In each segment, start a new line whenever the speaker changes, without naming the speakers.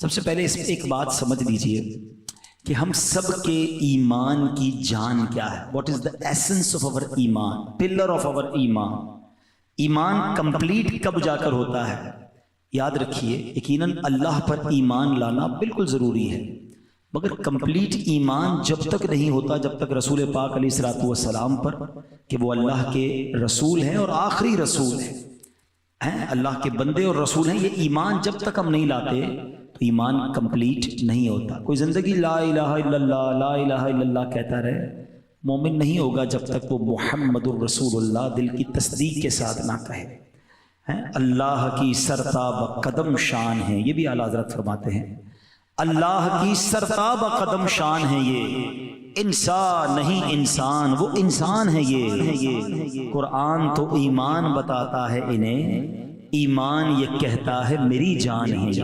سب سے پہلے اس میں ایک بات سمجھ لیجئے کہ ہم سب کے ایمان کی جان کیا ہے. What is the essence of over ایمان, پلر آف اوور ایمان. ایمان کمپلیٹ کب جا کر ہوتا ہے؟ یاد رکھیے, یقیناً اللہ پر ایمان لانا بالکل ضروری ہے, مگر کمپلیٹ ایمان جب تک نہیں ہوتا جب تک رسول پاک علیہ الصلوۃ والسلام پر کہ وہ اللہ کے رسول ہیں اور آخری رسول ہیں, اللہ کے بندے اور رسول ہیں, یہ ایمان جب تک ہم نہیں لاتے تو ایمان کمپلیٹ نہیں ہوتا. کوئی زندگی لا الہ الا اللہ لا الہ الا اللہ کہتا رہے, مومن نہیں ہوگا جب تک وہ محمد الرسول اللہ دل کی تصدیق کے ساتھ نہ کہے. اللہ کی سرتاب قدم شان ہے, یہ بھی اعلیٰ حضرت فرماتے ہیں, اللہ کی سرتاب قدم شان ہے, یہ انسان نہیں انسان, وہ انسان ہے یہ. قرآن تو ایمان بتاتا ہے انہیں, ایمان یہ کہتا ہے میری جان ہے.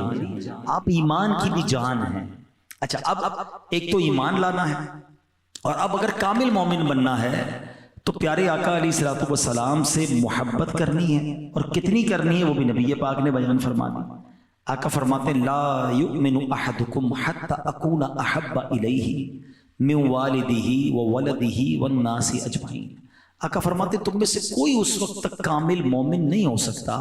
آپ ایمان کی بھی جان ہیں. اچھا, اب ایک تو ایمان لانا ہے, اور اب اگر کامل مومن بننا ہے تو پیارے آقا علیہ الصلوۃ والسلام سے محبت کرنی ہے, اور کتنی کرنی ہے وہ بھی نبی پاک نے بیان فرما دی. آقا فرماتے ہیں لا یؤمن احدکم حتی اکون احب الیہ من والدہ وولدہ والناس اجمعین. آقا فرماتے ہیں تم میں سے کوئی اس وقت تک کامل مومن نہیں ہو سکتا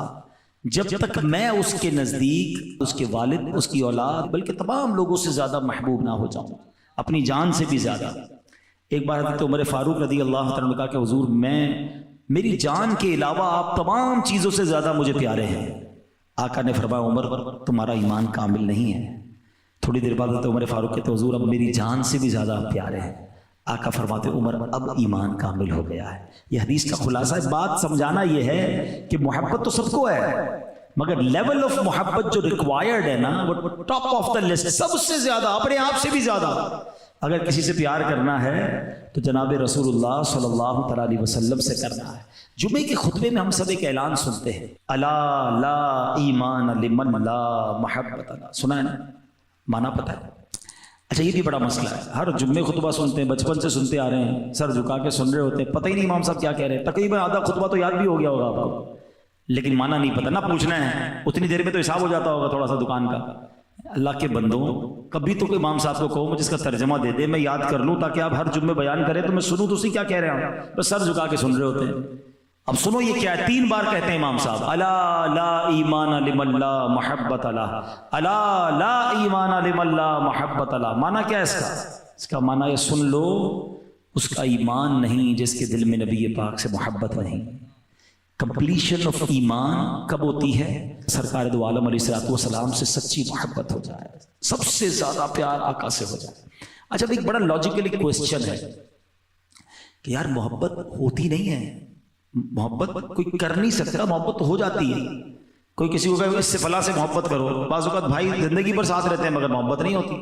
جب تک میں اس کے نزدیک, اس کے والد, اس کی اولاد, بلکہ تمام لوگوں سے زیادہ محبوب نہ ہو جاؤں, اپنی جان سے بھی زیادہ. ایک بار حضرت عمر فاروق رضی اللہ تعالیٰ عنہ نے کہا کہ حضور میری جان کے علاوہ آپ تمام چیزوں سے زیادہ مجھے پیارے ہیں. آقا نے فرمایا عمر تمہارا ایمان کامل نہیں ہے. تھوڑی دیر بعد حضرت عمر فاروق کہتے حضور اب میری جان سے بھی زیادہ آپ پیارے ہیں. آقا فرماتے عمر اب ایمان کامل ہو گیا ہے. یہ حدیث کا خلاصہ ہے. بات سمجھانا یہ ہے کہ محبت تو سب کو ہے, مگر لیول آف محبت جو ریکوائرڈ ہے نا وہ ٹاپ آف دا لسٹ, سب سے زیادہ, اپنے آپ سے بھی زیادہ. اگر کسی سے پیار کرنا ہے تو جناب رسول اللہ صلی اللہ تعالیٰ علیہ وسلم سے کرنا ہے. جمعے کے خطبے میں ہم سب ایک اعلان سنتے ہیں, الا لا ایمان لمن لا محبت لا. سنا ہے نا, مانا پتہ ہے. اچھا, یہ بھی بڑا مسئلہ ہے. ہر جمعے خطبہ سنتے ہیں, بچپن سے سنتے آ رہے ہیں, سر جھکا کے سن رہے ہوتے ہیں, پتہ ہی نہیں امام صاحب کیا کہہ رہے ہیں. تقریباً آدھا خطبہ تو یاد بھی ہو گیا ہوگا آپ کو, لیکن مانا نہیں پتہ, نہ پوچھنا ہے. اتنی دیر میں تو حساب ہو جاتا ہوگا تھوڑا سا دکان کا. اللہ کے بندوں, کبھی تو کوئی امام صاحب کو کہو مجھے اس کا ترجمہ دے دے, میں یاد کر لوں, تاکہ آپ ہر جمعے بیان کریں تو میں سنوں تو اسی کیا کہہ رہے ہیں. بس سر جھکا کے سن رہے ہوتے ہیں. اب سنو یہ کیا ہے, 3 بار کہتے ہیں امام صاحب, الا لا ایمان لمن لا محبت لا, الا لا ایمان لمن لا محبت لا. مانا کیا ہے اس کا؟ اس کا مانا یہ سن لو, اس کا ایمان نہیں جس کے دل میں نبی پاک سے محبت نہیں. کمپلیشن آف ایمان کب ہوتی ہے؟ سرکار دو عالم علیہ الصلوۃ والسلام سے سچی محبت ہو جائے, سب سے زیادہ پیار آقا سے ہو جائے. اچھا, ایک بڑا لاجیکل کوسچن ہے کہ یار محبت ہوتی نہیں ہے, محبت کوئی کر نہیں سکتا, محبت تو ہو جاتی ہے. کوئی کسی کو کہے اس سے فلاں سے محبت کرو, بعض اوقات بھائی زندگی پر ساتھ رہتے ہیں مگر محبت نہیں ہوتی.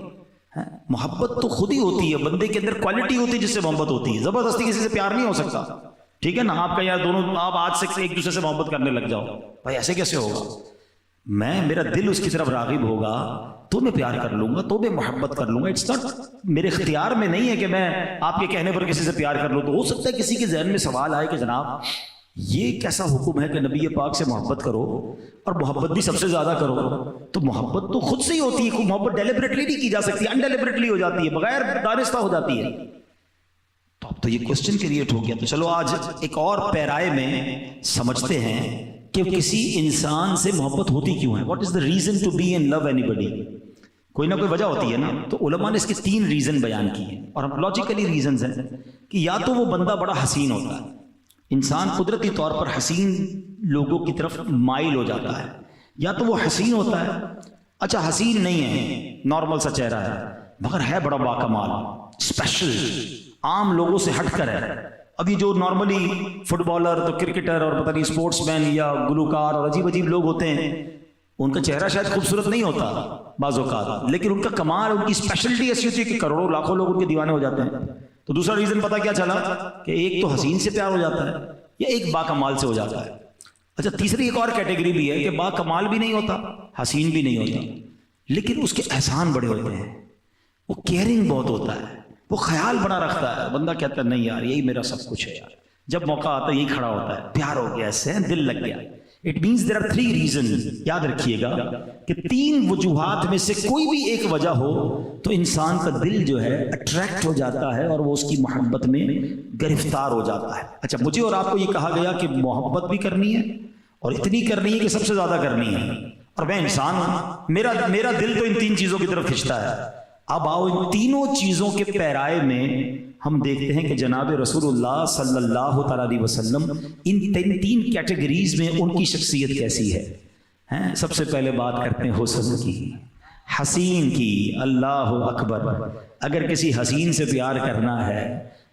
محبت تو خود ہی ہوتی ہے, بندے کے اندر کوالٹی ہوتی ہے جس سے محبت ہوتی ہے. زبردستی کسی سے پیار نہیں ہو سکتا, ٹھیک ہے نا. آپ کا یار دونوں آپ آج سے ایک دوسرے سے محبت کرنے لگ جاؤ, بھائی ایسے کیسے ہوگا؟ میرا دل اس کی طرف راغب ہوگا تو میں پیار کر لوں گا, تو میں محبت کر لوں گا. اٹس ناٹ میرے اختیار میں نہیں ہے کہ میں آپ کے کہنے پر کسی سے پیار کر لوں. تو ہو سکتا ہے کسی کے ذہن میں سوال آئے کہ جناب یہ کیسا حکم ہے کہ نبی پاک سے محبت کرو اور محبت بھی سب سے زیادہ کرو؟ تو محبت تو خود سے ہی ہوتی ہے. محبت ڈیلیبریٹلی نہیں کی جا سکتی, انڈیلیبریٹلی ہو جاتی ہے, بغیر دانستہ ہو جاتی ہے. تو اب تو یہ کوسچن کریٹ ہو گیا. تو چلو آج ایک اور پیرائے میں سمجھتے ہیں کہ کسی انسان سے محبت ہوتی کیوں ہے. What is the reason to be in love anybody? کوئی نہ کوئی وجہ ہوتی ہے نا. تو علماء نے اس کے 3 ریزن بیان کیے ہیں, اور ہم لاجیکلی ریزنز ہیں کہ یا تو وہ بندہ بڑا حسین ہوتا ہے, انسان قدرتی طور پر حسین لوگوں کی طرف مائل ہو جاتا ہے, یا تو وہ حسین ہوتا ہے. اچھا, حسین نہیں ہے, نارمل سا چہرہ ہے, مگر ہے بڑا باکمال, اسپیشل, عام لوگوں سے ہٹ کر ہے. ابھی جو نارملی فٹ بالر تو کرکٹر اور پتہ نہیں اسپورٹس مین یا گلوکار اور عجیب عجیب لوگ ہوتے ہیں, ان کا چہرہ شاید خوبصورت نہیں ہوتا بعض اوقات, لیکن ان کا کمال, ان کی اسپیشلٹی ایسی ہوتی ہے کہ کروڑوں لاکھوں لوگ ان کے دیوانے ہو جاتے ہیں. تو دوسرا ریزن پتا کیا چلا کہ ایک تو حسین سے پیار ہو جاتا ہے, یا ایک باکمال سے ہو جاتا ہے. اچھا, تیسری ایک اور کیٹیگری بھی ہے کہ باکمال بھی نہیں ہوتا, حسین بھی نہیں ہوتا, لیکن اس کے احسان بڑے ہوتے ہیں, وہ کیئرنگ بہت ہوتا ہے, وہ خیال بڑا رکھتا ہے. بندہ کہتا ہے نہیں یار یہی میرا سب کچھ ہے یار, جب موقع آتا ہے یہی کھڑا ہوتا ہے, پیار ہو گیا اس سے, دل لگ گیا. It means there are 3 reasons. یاد رکھیے گا کہ 3 وجوہات میں سے کوئی بھی ایک وجہ ہو تو انسان کا دل جو ہے اٹریکٹ ہو جاتا ہے اور وہ اس کی محبت میں گرفتار ہو جاتا ہے. اچھا مجھے اور آپ کو یہ کہا گیا کہ محبت بھی کرنی ہے اور اتنی کرنی ہے کہ سب سے زیادہ کرنی ہے, اور میں انسان ہوں, میرا دل تو ان 3 چیزوں کی طرف کھنچتا ہے. اب آؤ ان تینوں چیزوں کے پیرائے میں ہم دیکھتے ہیں کہ جناب رسول اللہ صلی اللہ تعالی علیہ وسلم ان 3 کیٹیگریز میں ان کی شخصیت کیسی ہے. سب سے پہلے بات کرتے ہیں حسن کی, حسین کی. اللہ اکبر. اگر کسی حسین سے پیار کرنا ہے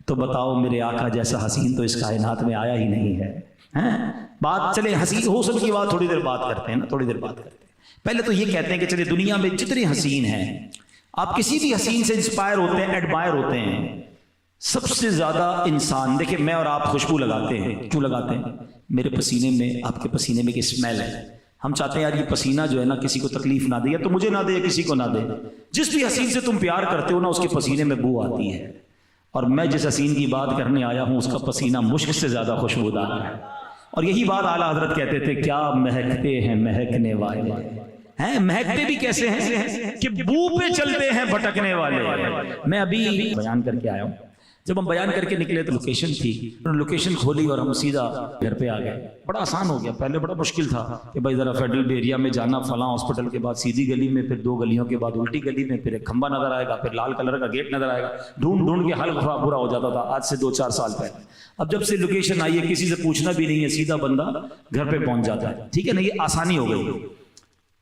تو بتاؤ میرے آقا جیسا حسین تو اس کائنات میں آیا ہی نہیں ہے. بات چلے حسین حسن کی بات تھوڑی دیر بات کرتے ہیں نا, تھوڑی دیر بات کرتے ہیں. پہلے تو یہ کہتے ہیں کہ چلے دنیا میں جتنے حسین ہیں, آپ کسی بھی حسین سے انسپائر ہوتے ہیں, ایڈمائر ہوتے ہیں. سب سے زیادہ انسان دیکھیں, میں اور آپ خوشبو لگاتے ہیں, کیوں لگاتے ہیں؟ میرے پسینے میں, آپ کے پسینے میں ایک اسمیل ہے. ہم چاہتے ہیں یار یہ پسینہ جو ہے نا کسی کو تکلیف نہ دے, یا تو مجھے نہ دے یا کسی کو نہ دے. جس بھی حسین سے تم پیار کرتے ہو نا اس کے پسینے میں بو آتی ہے, اور میں جس حسین کی بات کرنے آیا ہوں اس کا پسینہ مشک سے زیادہ خوشبودار ہے. اور یہی بات اعلیٰ حضرت کہتے تھے, کیا مہکتے ہیں مہکنے والے ہیں. مہکتے بھی کیسے ہیں کہ بو پہ چلتے ہیں بھٹکنے والے. میں ابھی بیان کر کے آیا ہوں, جب ہم بیان کر کے نکلے تو لوکیشن تھی, لوکیشن کھولی اور ہم سیدھا گھر پہ آ گئے. بڑا آسان ہو گیا, پہلے بڑا مشکل تھا کہ بھائی ذرا فیڈرل ایریا میں جانا, فلاں ہاسپٹل کے بعد سیدھی گلی میں, پھر 2 گلیوں کے بعد الٹی گلی میں, پھر ایک کھمبا نظر آئے گا, پھر لال کلر کا گیٹ نظر آئے گا, ڈھونڈ کے حل برا ہو جاتا تھا. آج سے 2-4 سال پہلے. اب جب سے لوکیشن آئی ہے کسی سے پوچھنا بھی نہیں ہے, سیدھا بندہ گھر پہ پہنچ جاتا ہے. ٹھیک ہے نا, یہ آسانی ہو گئی.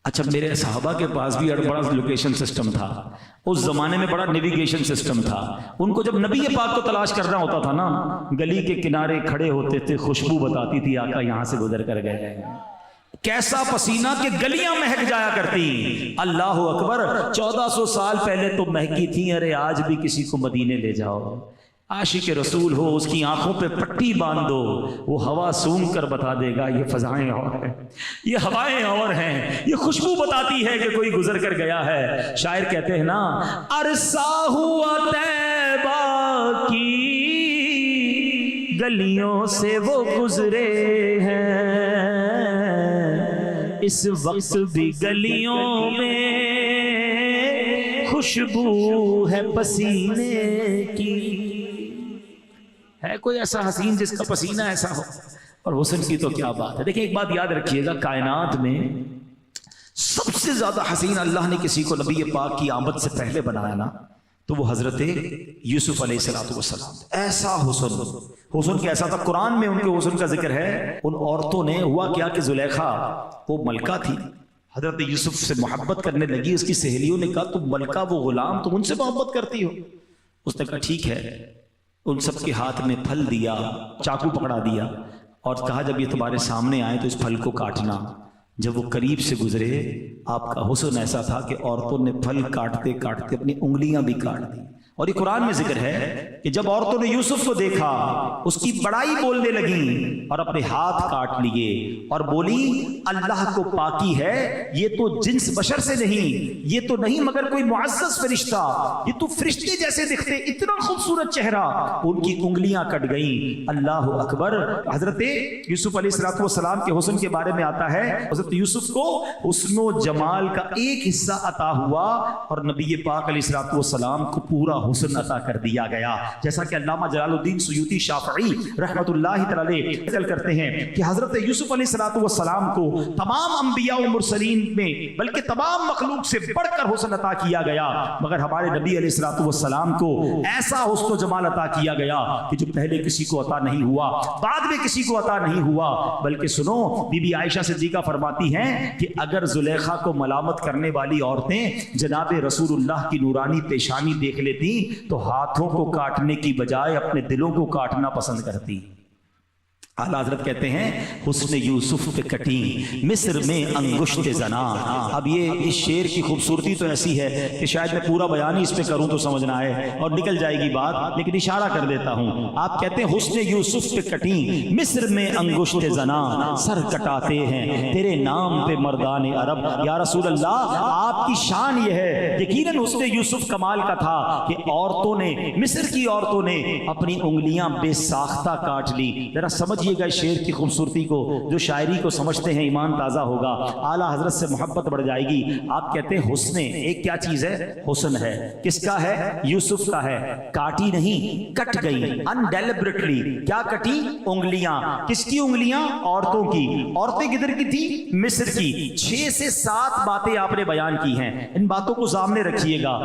اچھا میرے صحابہ کے پاس بھی بڑا لوکیشن سسٹم تھا, اس زمانے میں بڑا نیویگیشن سسٹم تھا. ان کو جب نبی پاک کو تلاش کرنا ہوتا تھا نا, گلی کے کنارے کھڑے ہوتے تھے, خوشبو بتاتی تھی آقا یہاں سے گزر کر گئے. کیسا پسینہ کہ گلیاں مہک جایا کرتی. اللہ اکبر. 1400 سال پہلے تو مہکی تھی, ارے آج بھی کسی کو مدینے لے جاؤ, عاشق رسول ہو, اس کی آنکھوں پہ پٹی باندھ دو, وہ ہوا سونگ کر بتا دے گا یہ فضائیں اور ہیں, یہ ہوائیں اور ہیں, یہ خوشبو بتاتی ہے کہ کوئی گزر کر گیا ہے. شاعر کہتے ہیں نا, عرصہ ہوا طیبہ کی گلیوں سے وہ گزرے ہیں, اس وقت بھی گلیوں میں خوشبو ہے پسینے کی. ہے کوئی ایسا حسین جس کا پسینہ ایسا ہو؟ اور حسن کی تو کیا بات ہے. دیکھیں ایک بات یاد رکھیے گا, کائنات میں سب سے زیادہ حسین اللہ نے کسی کو نبی پاک کی آمد سے پہلے بنایا نا, تو وہ حضرت یوسف علیہ السلام. ایسا حسن کیسا تھا, قرآن میں ان کے حسن کا ذکر ہے. ان عورتوں نے, ہوا کیا کہ زلیخا وہ ملکہ تھی, حضرت یوسف سے محبت کرنے لگی. اس کی سہیلیوں نے کہا تم ملکہ وہ غلام, تم ان سے محبت کرتی ہو؟ اس نے کہا ٹھیک ہے. ان سب کے ہاتھ میں پھل دیا, چاقو پکڑا دیا, اور کہا جب یہ تمہارے سامنے آئے تو اس پھل کو کاٹنا. جب وہ قریب سے گزرے, آپ کا حسن ایسا تھا کہ عورتوں نے پھل کاٹتے کاٹتے اپنی انگلیاں بھی کاٹ دی. اور یہ قرآن میں ذکر ہے کہ جب عورتوں نے یوسف کو دیکھا, اس کی بڑائی بولنے لگیں اور اپنے ہاتھ کاٹ لیے, اور بولی اللہ کو پاکی ہے, یہ تو جنس بشر سے نہیں, یہ تو نہیں مگر کوئی معزز فرشتہ, یہ تو فرشتے جیسے دکھتے, اتنا خوبصورت چہرہ. ان کی انگلیاں کٹ گئیں. اللہ اکبر. حضرت یوسف علیہ السلام کے حسن کے بارے میں آتا ہے, حضرت یوسف کو حسن و جمال کا ایک حصہ عطا ہوا, اور نبی پاک علیہ السلام کو پورا حسن عطا کر دیا گیا. جیسا کہ علامہ جلال الدین سیوطی شافعی رحمۃ اللہ تعالی ذکر کرتے ہیں کہ حضرت یوسف علیہ السلام کو تمام انبیاء و مرسلین میں بلکہ تمام مخلوق سے بڑھ کر حسن عطا کیا گیا, مگر ہمارے نبی علیہ السلام کو ایسا حسن و جمال عطا کیا گیا کہ جو پہلے کسی کو عطا نہیں ہوا, بعد میں کسی کو عطا نہیں ہوا. بلکہ سنو, بی بی عائشہ صدیقہ فرماتی ہیں کہ اگر زلیخا کو ملامت کرنے والی عورتیں جناب رسول اللہ کی نورانی پیشانی دیکھ لیتی تو ہاتھوں کو کاٹنے کی بجائے اپنے دلوں کو کاٹنا پسند کرتی. اعلیٰ حضرت کہتے ہیں حسن یوسف پہ کٹی مصر میں انگشت زنا. اب یہ اس شعر کی خوبصورتی تو ایسی ہے کہ شاید میں پورا بیان ہی اس پہ کروں تو سمجھ نہ آئے اور نکل جائے گی بات, لیکن اشارہ کر دیتا ہوں. آپ کہتے ہیں حسن یوسف پہ کٹی مصر میں انگشت زنا, سر کٹاتے ہیں تیرے نام پہ مردان عرب. یا رسول اللہ, آپ کی شان یہ ہے. یقیناً حسن یوسف کمال کا تھا کہ عورتوں نے, مصر کی عورتوں نے اپنی انگلیاں بے ساختہ کاٹ لی. ذرا سمجھیے سمجھیے گا شعر کی خوبصورتی کو، جو شاعری کو سمجھتے ہیں ایمان تازہ ہوگا، اعلیٰ حضرت سے محبت بڑھ جائے گی۔ آپ کہتے ہیں حسن ایک کیا چیز ہے؟ حسن ہے، کس کا ہے؟ یوسف کا ہے، کاٹی نہیں کٹ گئی انڈیلیبریٹلی۔ کیا کٹی؟ انگلیاں۔ کس کی انگلیاں؟ عورتوں کی۔ عورتیں کدھر کی تھی؟ مصر کی۔ 6 سے 7 باتیں آپ نے بیان کی ہیں، ان باتوں کو سامنے رکھیے گا۔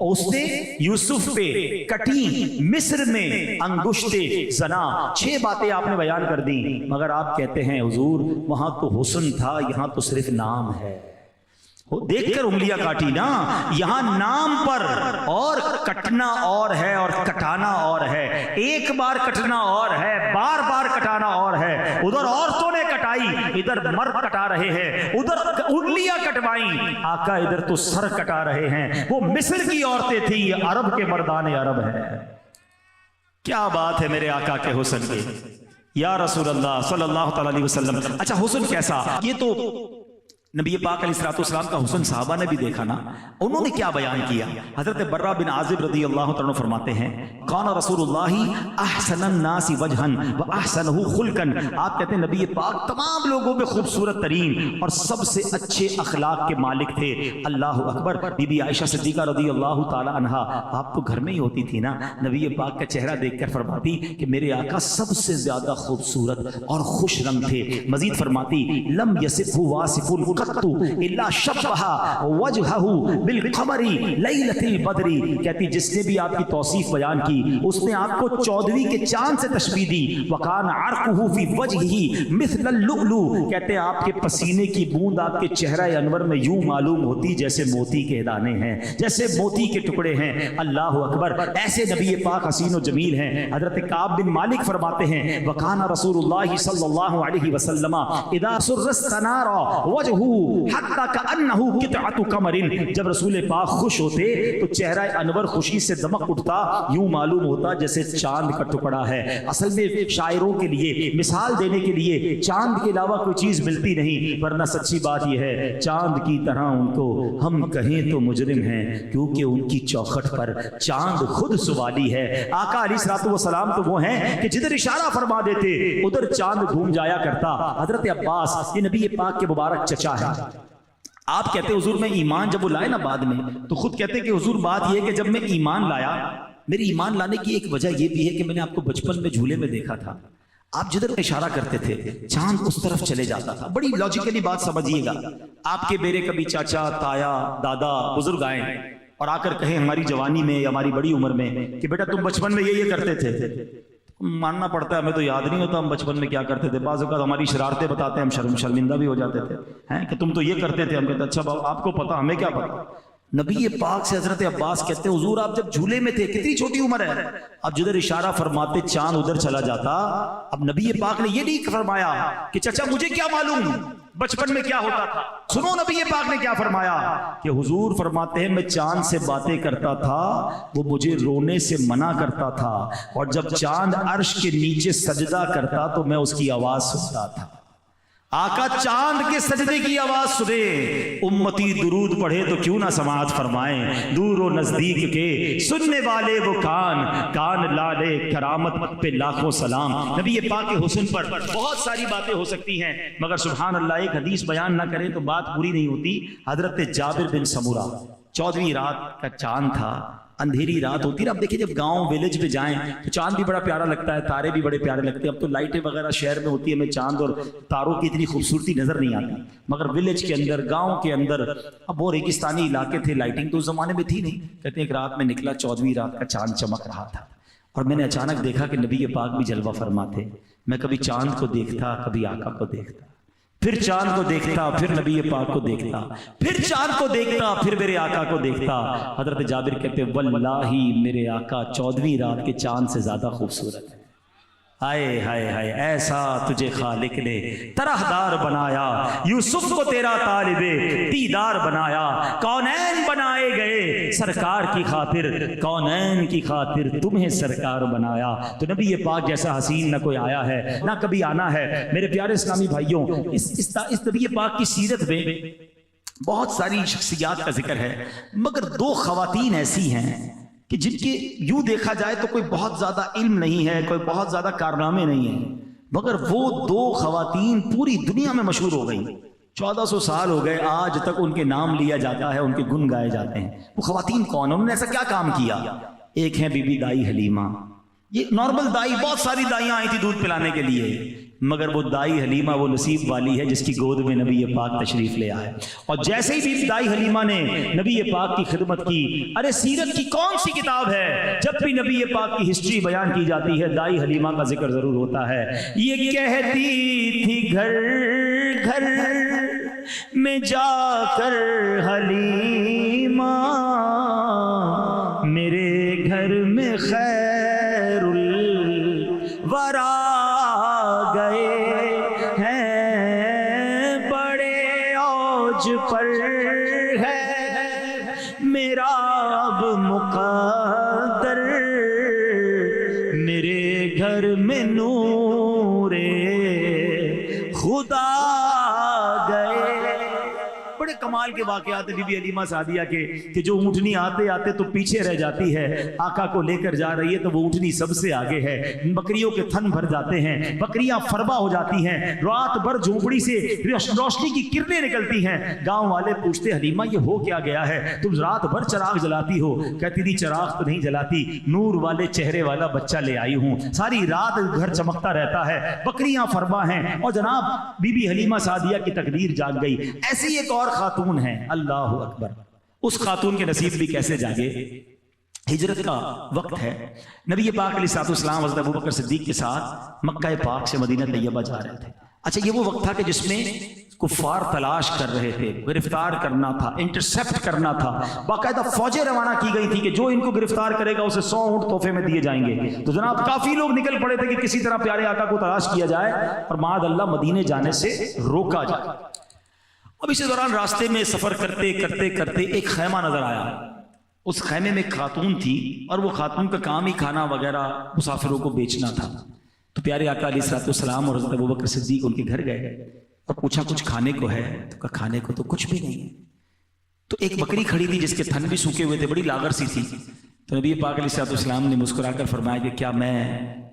اس نے یوسف پہ کٹی مصر میں انگشت زنا، 6 باتیں آپ نے بیان کر دی، مگر آپ کہتے ہیں حضور وہاں تو حسن تھا، یہاں تو صرف نام ہے۔ دیکھ کر انگلیاں کاٹی نا، یہاں نام پر، اور کٹنا اور ہے اور کٹانا اور ہے۔ ایک بار کٹنا اور ہے، بار بار کٹانا اور ہے۔ ادھر عورتوں نے کٹائی، ادھر مرد کٹا رہے ہیں، ادھر انگلیاں کٹوائیں، آقا ادھر تو سر کٹا رہے ہیں۔ وہ مصر کی عورتیں تھیں، یہ عرب کے مردان عرب ہے۔ کیا بات ہے میرے آقا کے حسن کی یا رسول اللہ صلی اللہ تعالی علیہ وسلم۔ اچھا حسن کیسا؟ یہ تو نبی پاک علیہ الصلوۃ والسلام کا حسن صحابہ نے بھی دیکھا نا، انہوں نے کیا بیان کیا؟ حضرت برہ بن عازب رضی اللہ تعالیٰ عنہ فرماتے ہیں کان رسول اللہ احسن الناس وجہا واحسنہ خلقا۔ آپ کہتے ہیں نبی پاک تمام لوگوں میں خوبصورت ترین اور سب سے اچھے اخلاق کے مالک تھے۔ اللہ اکبر۔ بی بی عائشہ صدیقہ رضی اللہ تعالیٰ عنہا آپ تو گھر میں ہی ہوتی تھی نا، نبی پاک کا چہرہ دیکھ کر فرماتی کہ میرے آقا سب سے زیادہ خوبصورت اور خوش رنگ تھے۔ مزید فرماتی لم یصفہ واصف الا شبہ وجہہ بالقمر لیلۃ البدر۔ کہتی جس نے بھی آپ کی توصیف بیان کی اس نے آپ کو 14ویں کے چاند سے تشبیہ دی۔ وکان عرقہ فی وجہہ مثل اللؤلؤ۔ کہتے ہیں آپ کے پسینے کی بوند آپ کے چہرہ انور میں یوں معلوم ہوتی جیسے موتی کے دانے ہیں، جیسے موتی کے ٹکڑے ہیں۔ اللہ اکبر۔ ایسے نبی پاک حسین و جمیل ہیں۔ حضرت کعب بن مالک فرماتے ہیں وکان رسول اللہ صلی اللہ علیہ وسلم اذا سر استنار وجہہ حتی کأنہ قطعۃ قمر۔ جب رسول پاک خوش ہوتے تو چہرہ انور خوشی سے دمک اٹھتا، یوں معلوم ہوتا جیسے چاند کا ٹکڑا ہے۔ اصل میں شاعروں کے لیے مثال دینے کے لیے چاند کے علاوہ کوئی چیز ملتی نہیں، ورنہ سچی بات یہ ہے چاند کی طرح ان کو ہم کہیں تو مجرم ہیں، کیونکہ ان کی چوکھٹ پر چاند خود سوالی ہے۔ آقا علیہ الصلوۃ والسلام تو وہ ہیں کہ جدھر اشارہ فرما دیتے ادھر چاند گھوم جایا کرتا۔ حضرت عباس یہ نبی پاک کے مبارک چچا ہے۔ آپ کہتے ہیں حضور میں ایمان جب وہ لائے نا بعد میں تو خود کہتے کہ حضور بات یہ ہے کہ جب میں ایمان لایا، میری ایمان لانے کی ایک وجہ یہ بھی ہے کہ میں نے آپ کو بچپن میں جھولے میں دیکھا تھا، آپ جدھر اشارہ کرتے تھے چاند اس طرف چلے جاتا تھا۔ بڑی لاجیکلی بات سمجھیے گا، آپ کے میرے کبھی چاچا تایا دادا بزرگ آئیں اور آ کر کہیں ہماری جوانی میں یا ہماری بڑی عمر میں کہ بیٹا تم بچپن میں یہ کرتے تھے، ماننا پڑتا ہے ہمیں تو یاد نہیں ہوتا ہم بچپن میں کیا کرتے تھے۔ بعض اوقات ہماری شرارتیں بتاتے ہیں، ہم شرمندہ بھی ہو جاتے تھے کہ تم تو یہ کرتے تھے۔ ہم کہتے اچھا بابا آپ کو پتا، ہمیں کیا پتا۔ نبی پاک سے حضرت عباس کہتے ہیں حضور آپ جب جھولے میں تھے، کتنی چھوٹی عمر ہے، اب جدھر اشارہ فرماتے چاند ادھر چلا جاتا۔ اب نبی پاک نے یہ نہیں فرمایا کہ چچا مجھے کیا معلوم بچپن میں کیا ہوتا تھا۔ سنو نبی پاک نے کیا فرمایا کہ حضور فرماتے ہیں میں چاند سے باتیں کرتا تھا، وہ مجھے رونے سے منع کرتا تھا، اور جب چاند عرش کے نیچے سجدہ کرتا تو میں اس کی آواز سنتا تھا۔ آقا چاند کے سجدے کی آواز سنے، امتی درود پڑھے تو کیوں نہ سماعت فرمائیں، دور و نزدیک کے سننے والے وہ کان لالے کرامت پہ لاکھوں سلام۔ نبی پاک کے حسن پر بہت ساری باتیں ہو سکتی ہیں، مگر سبحان اللہ ایک حدیث بیان نہ کریں تو بات پوری نہیں ہوتی۔ حضرت جابر بن سمورہ 14ویں رات کا چاند تھا، اندھیری رات ہوتی ہے۔ اب دیکھیں جب گاؤں ویلیج میں جائیں تو چاند بھی بڑا پیارا لگتا ہے، تارے بھی بڑے پیارے لگتے ہیں۔ اب تو لائٹیں وغیرہ شہر میں ہوتی ہے، ہمیں چاند اور تاروں کی اتنی خوبصورتی نظر نہیں آتی، مگر ویلیج کے اندر گاؤں کے اندر اب وہ ریگستانی علاقے تھے، لائٹنگ تو اس زمانے میں تھی نہیں۔ کہتے ہیں ایک رات میں نکلا، 14ویں رات کا چاند چمک رہا تھا، اور میں نے اچانک دیکھا کہ نبی پاک بھی جلوہ فرما تھے۔ میں کبھی چاند کو دیکھتا، کبھی آقا کو دیکھتا، پھر چاند کو دیکھتا، پھر نبی پاک کو دیکھتا، پھر چاند کو دیکھتا، پھر میرے آقا کو دیکھتا۔ حضرت جابر کہتے واللہ میرے آقا 14ویں رات کے چاند سے زیادہ خوبصورت ہے۔ ہائے ہائے ہائے، ایسا تجھے خالق نے طرحدار بنایا، یوسف کو تیرا طالب دیدار بنایا، کونین بنائے گئے سرکار کی خاطر، کونین کی خاطر تمہیں سرکار بنایا۔ تو نبی پاک جیسا حسین نہ کوئی آیا ہے نہ کبھی آنا ہے۔ میرے پیارے اسلامی بھائیوں، اس نبی پاک کی سیرت میں بہت ساری شخصیات کا ذکر ہے، مگر 2 خواتین ایسی ہیں کہ جن کے یوں دیکھا جائے تو کوئی بہت زیادہ علم نہیں ہے، کوئی بہت زیادہ کارنامے نہیں ہیں، مگر وہ دو خواتین پوری دنیا میں مشہور ہو گئی. 1400 سال ہو گئے، آج تک ان کے نام لیا جاتا ہے، ان کے گن گائے جاتے ہیں. وہ خواتین کون ہیں؟ انہوں نے ایسا کیا کام کیا؟ ایک ہیں بی بی دائی حلیمہ. یہ نارمل دائی، بہت ساری دائیاں آئی تھی دودھ پلانے کے لیے، مگر وہ دائی حلیمہ وہ نصیب والی ہے جس کی گود میں نبی پاک تشریف لے آئے. اور جیسے ہی بھی دائی حلیمہ نے نبی پاک کی خدمت کی، ارے سیرت کی کون سی کتاب ہے جب بھی نبی پاک کی ہسٹری بیان کی جاتی ہے دائی حلیمہ کا ذکر ضرور ہوتا ہے. یہ کہتی تھی گھر گھر میں جا کر حلیمہ، میرے گھر میں خیر الورا گئے ہیں، بڑے اوج پر ہے میرا اب مقدر، میرے گھر میں نور خدا گئے. بڑے کمال کے واقعات بی بی حلیمہ سعدیہ کے کہ جو اونٹنی آتے آتے تو پیچھے رہ جاتی ہے، آقا کو لے کر جا رہی ہے تو وہ اونٹنی سب سے آگے ہے، بکریوں کے تھن بھر جاتے ہیں، بکریاں فربا ہو جاتی ہیں، رات بھر جھونپڑی سے روشنی کی کرنیں نکلتی ہیں. گاؤں والے پوچھتے حلیمہ یہ ہو کیا گیا ہے، تم رات بھر چراغ جلاتی ہو؟ کہتی تھی چراغ تو نہیں جلاتی، نور والے چہرے والا بچہ لے آئی ہوں، ساری رات گھر چمکتا رہتا ہے، بکریاں فربا ہیں. اور جناب بی بی حلیمہ سعدیہ کی تقدیر جاگ گئی. ایسی ایک اور خاتون ہے، اللہ اکبر، اس خاتون کے نصیب بھی کیسے جاگے. ہجرت کا وقت ہے، نبی پاک علیہ السلام حضرت ابوبکر صدیق کے ساتھ مکہ پاک سے مدینہ طیبہ جا رہے تھے. اچھا یہ وہ وقت تھا کہ جس میں کفار تلاش کر رہے تھے، گرفتار کرنا تھا، انٹرسپٹ کرنا تھا، باقاعدہ فوجیں روانہ کی گئی تھی کہ جو ان کو گرفتار کرے گا اسے 100 اونٹ تحفے میں دیے جائیں گے. تو جناب کافی لوگ نکل پڑے تھے کہ کسی طرح پیارے آقا کو تلاش کیا جائے اور معاذ اللہ مدینے جانے سے روکا جائے. اب اسی دوران راستے میں سفر کرتے کرتے کرتے ایک خیمہ نظر آیا. اس خیمے میں ایک خاتون تھی اور وہ خاتون کا کام ہی کھانا وغیرہ مسافروں کو بیچنا تھا. تو پیارے آقا علیہ السلام اور حضرت ابوبکر صدیق ان کے گھر گئے اور پوچھا کچھ کھانے کو ہے؟ تو کہا کھانے کو تو کچھ بھی نہیں ہے. تو ایک بکری کھڑی تھی جس کے تھن بھی سوکھے ہوئے تھے، بڑی لاغر سی تھی. تو نبی پاک علیہ السلام نے مسکرا کر فرمایا کہ کیا میں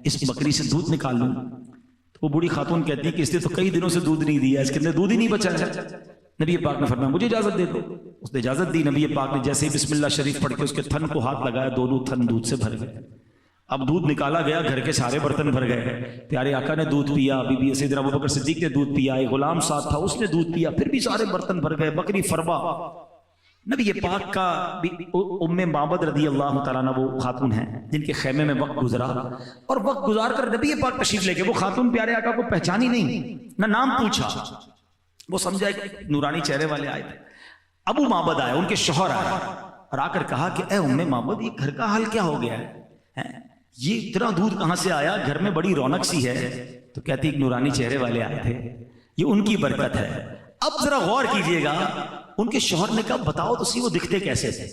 اس بکری سے دودھ نکال لوں؟ وہ بوڑھی خاتون کہتی ہے کہ اس نے تو کئی دنوں سے دودھ نہیں دیا، اس کے اندر دودھ ہی نہیں بچا ہے. نبی پاک نے فرمایا مجھے اجازت دے دو. اس نے اجازت دی. نبی پاک نے جیسے ہی بسم اللہ شریف پڑھ کے اس کے تھن کو ہاتھ لگایا، دونوں تھن دودھ سے بھر گئے. اب دودھ نکالا گیا، گھر کے سارے برتن بھر گئے. پیارے آقا نے دودھ پیا، بی بی سیدنا ابوبکر صدیق نے دودھ پیا، ایک غلام ساتھ تھا اس نے دودھ پیا، پھر بھی سارے برتن بھر گئے، بکری فربا. نبی پاک کا ام معبد رضی اللہ تعالیٰ عنہ وہ خاتون ہیں جن کے خیمے میں وقت گزرا، اور وقت گزار کر نبی پاک تشریف لے گئے. وہ خاتون پیارے آقا کو پہچانی نہیں، نہ نام پوچھا. وہ سمجھا ایک نورانی چہرے والے آئے تھے. ابو معبد آئے، ان کے شوہر آئے اور آ کر کہا کہ اے ام معبد، یہ گھر کا حال کیا ہو گیا ہے؟ یہ اتنا دودھ کہاں سے آیا؟ گھر میں بڑی رونق سی ہے. تو کہتی ایک نورانی چہرے والے آئے تھے، یہ ان کی برکت ہے. اب ذرا غور کیجئے گا، ان کے شوہر نے کہا بتاؤ تو سی وہ دکھتے کیسے تھے؟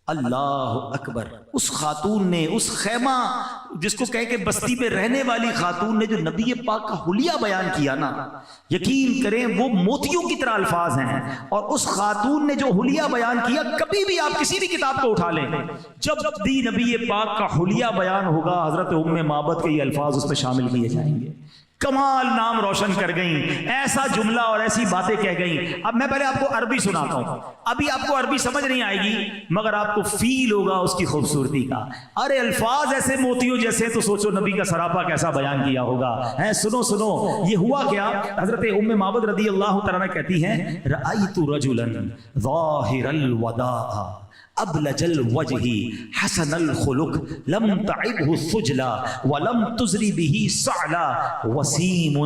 اللہ اکبر، اس خاتون نے، اس خیمہ جس کو کہے کہ بستی میں رہنے والی خاتون نے جو نبی پاک کا حلیہ بیان کیا نا، یقین کریں وہ موتیوں کی طرح الفاظ ہیں. اور اس خاتون نے جو حلیہ بیان کیا، کبھی بھی آپ کسی بھی کتاب کو اٹھا لیں، جب بھی نبی پاک کا حلیہ بیان ہوگا حضرت ام معبد کے یہ الفاظ اس میں شامل کیے جائیں گے. کمال نام روشن کر گئیں، ایسا جملہ اور ایسی باتیں کہہ گئیں. اب میں پہلے آپ کو عربی سناتا ہوں. ابھی آپ کو عربی سمجھ نہیں آئے گی مگر آپ کو فیل ہوگا اس کی خوبصورتی کا. ارے الفاظ ایسے موتیوں جیسے، تو سوچو نبی کا سراپا کیسا بیان کیا ہوگا. سنو سنو یہ ہوا کیا. حضرت ام معبد رضی اللہ تعالیٰ کہتی ہیں رأیت رجلا ظاہر الوداع ابلج الوجہ حسن الخلق لم تعبه الثجلا ولم تزری به صعلا وسیم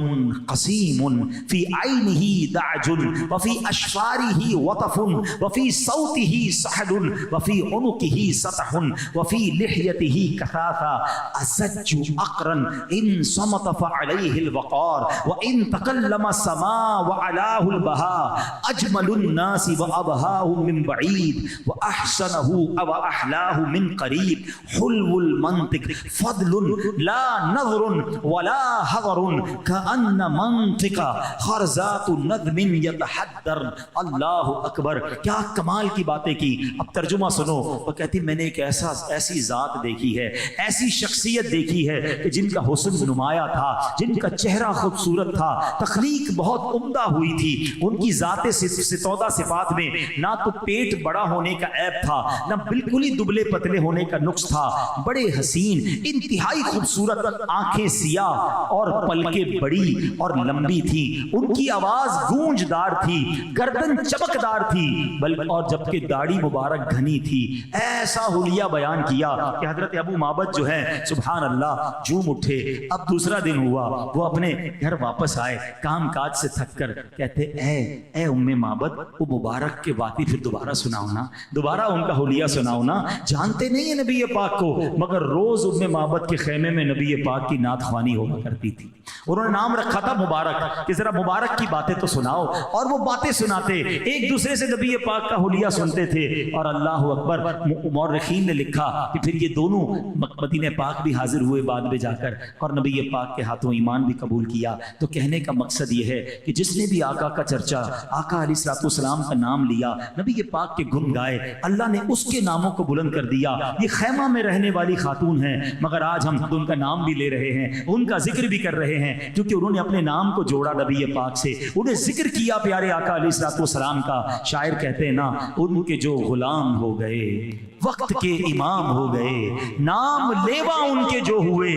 قسیم فی عینه دعج وفی اشفاره وطف وفی صوته سحد وفی عنقه سطح وفی لحیته کثافا ازج اقرن ان صمت فعلیه الوقار وان تکلم سما وعلاه البهاء اجمل الناس وابهاهم من بعید واحسن احسنہ و احلاہ من قریب حلو المنطق فضل لا نظر ولا حضر کأن منطق خرزات نظم یتحدر. اللہ اکبر، کیا کمال کی باتیں کی. اب ترجمہ سنو. وہ کہتی میں نے ایک ایسی ذات دیکھی ہے، ایسی شخصیت دیکھی ہے کہ جن کا حسن نمایاں تھا، جن کا چہرہ خوبصورت تھا، تخلیق بہت عمدہ ہوئی تھی. ان کی ذات ستودہ صفات میں نہ تو پیٹ بڑا ہونے کا عیب تھا، نہ بالکل ہی دبلے پتلے ہونے کا نقص تھا. بڑے حسین، انتہائی خوبصورت، آنکھیں سیاہ اور پلکیں بڑی اور لمبی تھی. ان کی آواز گونجدار تھی، گردن چمکدار تھی، اور جبکہ داڑھی مبارک گھنی تھی. ایسا حلیہ بیان کیا کہ حضرت ابو معبد جو ہے سبحان اللہ جھوم اٹھے. اب دوسرا دن ہوا، وہ اپنے گھر واپس آئے کام کاج سے تھک کر. کہتے اے ام معبد، وہ مبارک کے باتیں پھر دوبارہ سناؤ نا، دوبارہ ان کا حلیہ سناؤ نا. جانتے نہیں ہیں نبی پاک کو، مگر روز ام معبد کے خیمے میں نبی پاک کی نعت خوانی ہوا کرتی تھی. انہوں نے نام رکھا تھا مبارک کہ ذرا مبارک کی باتیں تو سناؤ. اور وہ باتیں سناتے، ایک دوسرے سے نبی پاک کا حلیہ سنتے تھے. اور اللہ اکبر، مورخین نے لکھا کہ پھر یہ دونوں مدینہ پاک بھی حاضر ہوئے بعد میں جا کر، اور نبی پاک کے ہاتھوں ایمان بھی قبول کیا. تو کہنے کا مقصد یہ ہے کہ جس نے بھی آقا کا چرچا، آقا علیہ السلام کا نام لیا، نبی پاک کے گن گائے، اللہ نے اس کے ناموں کو بلند کر دیا. یہ خیمہ میں رہنے والی خاتون ہیں، مگر آج ہم ان کا نام بھی لے رہے ہیں، ان کا ذکر بھی کر رہے ہیں، کیونکہ انہوں نے اپنے نام کو جوڑا نبی پاک سے، انہیں ذکر کیا پیارے آقا علیہ السلام کا. شاعر کہتے ہیں نا، ان کے جو غلام ہو گئے وقت کے امام ہو گئے، نام لیوا ان کے جو ہوئے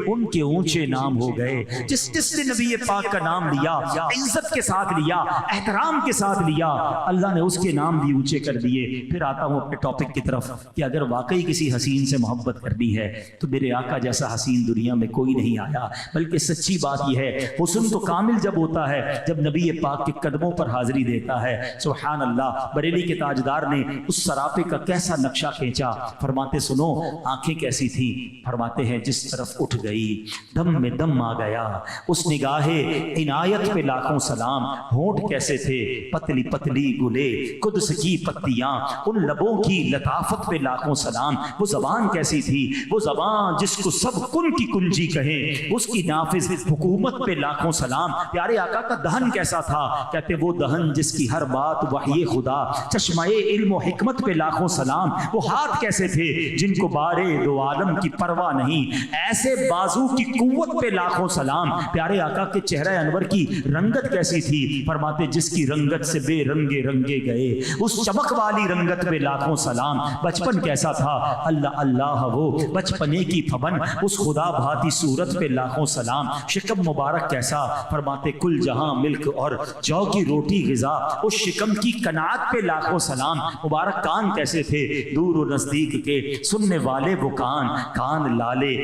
ان کے اونچے نام ہو گئے. جس نے نبی پاک کا نام لیا، عزت کے ساتھ لیا، احترام کے ساتھ لیا، اللہ نے اس کے نام بھی اونچے کر دیے. پھر آتا ہوں اپنے ٹاپک کی طرف کہ اگر واقعی کسی حسین سے محبت کرنی ہے تو میرے آقا جیسا حسین دنیا میں کوئی نہیں آیا. بلکہ سچی بات یہ ہے، حسن تو کامل جب ہوتا ہے جب نبی پاک کے قدموں پر حاضری دیتا ہے. سبحان اللہ. بریلی کے تاجدار نے اس سراپے کا کیسا نقشہ کھینچا. فرماتے سنو آنکھیں کیسی تھی، فرماتے ہیں جس طرف اٹھ گئی دم میں دم آ گیا، اس نگاہ عنایت پہ لاکھوں سلام. ہونٹ کیسے تھے پتلی پتلی گلے قدس کی پتیاں، ان لبوں کی لطافت پہ لاکھوں سلام. وہ زبان کیسی تھی، وہ زبان جس کو سب کن کی کنجی کہیں، اس کی نافذ حکومت پہ لاکھوں سلام. پیارے آقا کا دہن کیسا تھا، کہتے وہ دہن جس کی ہر بات وحی خدا، چشمہ علم و حکمت پہ لاکھوں سلام. وہ ہاتھ کیسے تھے جن کو بارے دو عالم کی پرواہ نہیں، ایسے بازو کی قوت پہ لاکھوں سلام. پیارے آقا کے چہرہ انور کی رنگت کیسی تھی، فرماتے جس کی رنگت سے بے رنگے رنگے گئے، اس چمک والی رنگت پہ لاکھوں سلام. بچپن کیسا تھا، اللہ اللہ وہ بچپنے کی پھبن، اس خدا بھاتی صورت پہ لاکھوں سلام. شکم مبارک کیسا، فرماتے کل جہاں ملک اور جو کی روٹی غذا، اس شکم کی قناعت پہ لاکھوں سلام. مبارک کان کیسے تھے، دور و نزدیک کے سننے والے وہ کان لالے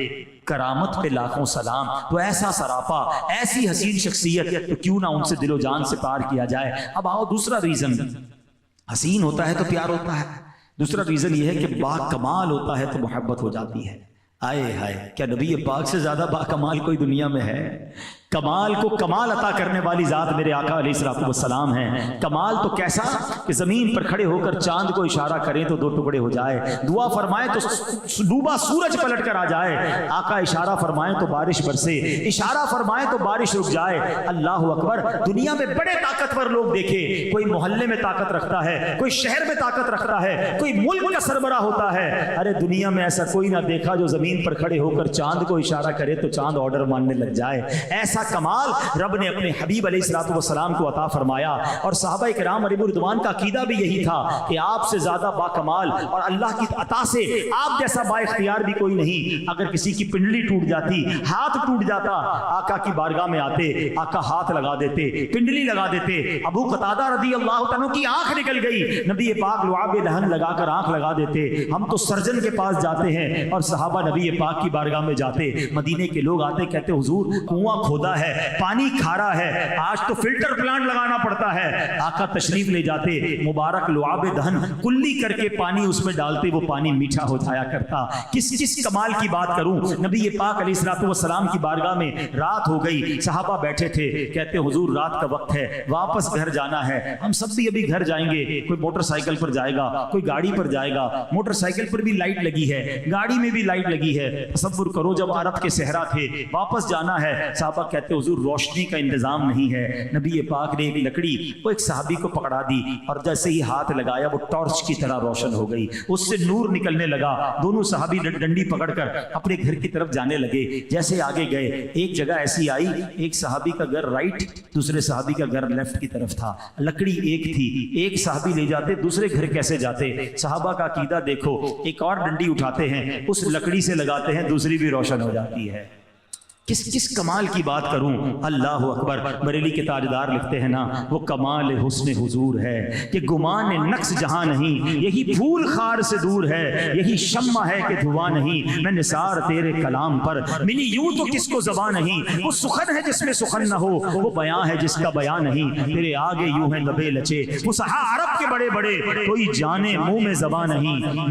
کرامت پہ لاکھوں سلام. تو ایسا سراپا، ایسی حسین شخصیت، تو کیوں نہ ان سے دل و جان سے پیار کیا جائے. اب آؤ دوسرا ریزن، حسین ہوتا ہے تو پیار ہوتا ہے. دوسرا ریزن یہ ہے کہ با کمال ہوتا ہے تو محبت ہو جاتی ہے. آئے ہائے، کیا نبی پاک سے زیادہ با کمال کوئی دنیا میں ہے؟ کمال کو کمال عطا کرنے والی ذات میرے آقا علیہ السلام ہیں. کمال تو کیسا کہ زمین پر کھڑے ہو کر چاند کو اشارہ کریں تو دو ٹکڑے ہو جائے، دعا فرمائیں تو ڈوبا سورج پلٹ کر آ جائے، آقا اشارہ فرمائیں تو بارش برسے، اشارہ فرمائیں تو بارش رک جائے. اللہ اکبر. دنیا میں بڑے طاقتور لوگ دیکھے، کوئی محلے میں طاقت رکھتا ہے، کوئی شہر میں طاقت رکھتا ہے، کوئی ملک کا سربراہ ہوتا ہے. ارے دنیا میں ایسا کوئی نہ دیکھا جو زمین پر کھڑے ہو کر چاند کو اشارہ کرے تو چاند آرڈر ماننے لگ جائے. ایسا کمال رب نے اپنے حبیب علیہ السلام کو عطا فرمایا. اور صحابہ کرام علیہ رضوان کا عقیدہ بھی یہی تھا کہ آپ سے زیادہ با کمال اور اللہ کی عطا سے آپ جیسا با اختیار بھی کوئی نہیں. اگر کسی کی پنڈلی ٹوٹ جاتی، ہاتھ ٹوٹ جاتا، آقا کی بارگاہ میں آتے، آقا ہاتھ لگا دیتے، پنڈلی لگا دیتے. ابو قتادہ رضی اللہ عنہ کی آنکھ نکل گئی، نبی پاک لعاب لہن لگا کر آنکھ لگا دیتے. ہم تو سرجن کے پاس جاتے ہیں اور صحابہ نبی پاک کی بارگاہ میں جاتے. مدینے کے لوگ آتے، کہتے حضور کنواں کھودا ہوتا ہے, پانی کھارا ہے, آج تو فلٹر پلانٹ لگانا پڑتا ہے. آقا تشریف لے جاتے, مبارک لعاب دہن کلی کر کے پانی اس میں ڈالتے, وہ پانی میٹھا ہو جایا کرتا. کس کمال کی بات کروں, نبی پاک علیہ الصلوۃ والسلام کی بارگاہ میں رات ہو گئی, صحابہ بیٹھے تھے, کہتے حضور رات کا وقت ہے, واپس گھر جانا ہے, ہم سب بھی ابھی گھر جائیں گے. کوئی موٹر سائیکل پر جائے گا, کوئی گاڑی پر جائے گا, موٹر سائیکل پر بھی لائٹ لگی ہے, گاڑی میں بھی لائٹ لگی ہے. تصور کرو جب عرب کے صحرا تھے, واپس جانا ہے. صحابہ کہتے حضور روشنی کا انتظام نہیں ہے. نبی پاک نے ایک لکڑی وہ ایک صحابی کو پکڑا دی, اور جیسے ہی ہاتھ لگایا وہ ٹارچ کی طرح روشن ہو گئی, اس سے نور نکلنے لگا. دونوں صحابی ڈنڈی پکڑ کر اپنے گھر کی طرف جانے لگے. جیسے آگے گئے, ایک جگہ ایسی آئی, ایک صحابی کا گھر رائٹ, دوسرے صحابی کا گھر لیفٹ کی طرف تھا. لکڑی ایک تھی, ایک صحابی لے جاتے, دوسرے گھر کیسے جاتے؟ صحابہ کا عقیدہ دیکھو, ایک اور ڈنڈی اٹھاتے ہیں, اس لکڑی سے لگاتے ہیں, دوسری بھی روشن ہو جاتی ہے. کس کمال کی بات کروں, اللہ اکبر. بریلی کے تاجدار لکھتے ہیں نا, وہ کمال حسن حضور ہے کہ گمان نقص جہاں نہیں, یہی پھول خار سے دور ہے, یہی شمع ہے کہ دھواں نہیں. میں نثار تیرے کلام پر ملی یوں تو کس کو زبان نہیں, وہ سخن ہے جس میں سخن نہ ہو, وہ بیاں ہے جس کا بیاں نہیں. تیرے آگے یوں ہیں لبے لچے, وہ سہا عرب کے بڑے بڑے, کوئی جانے منہ میں زبان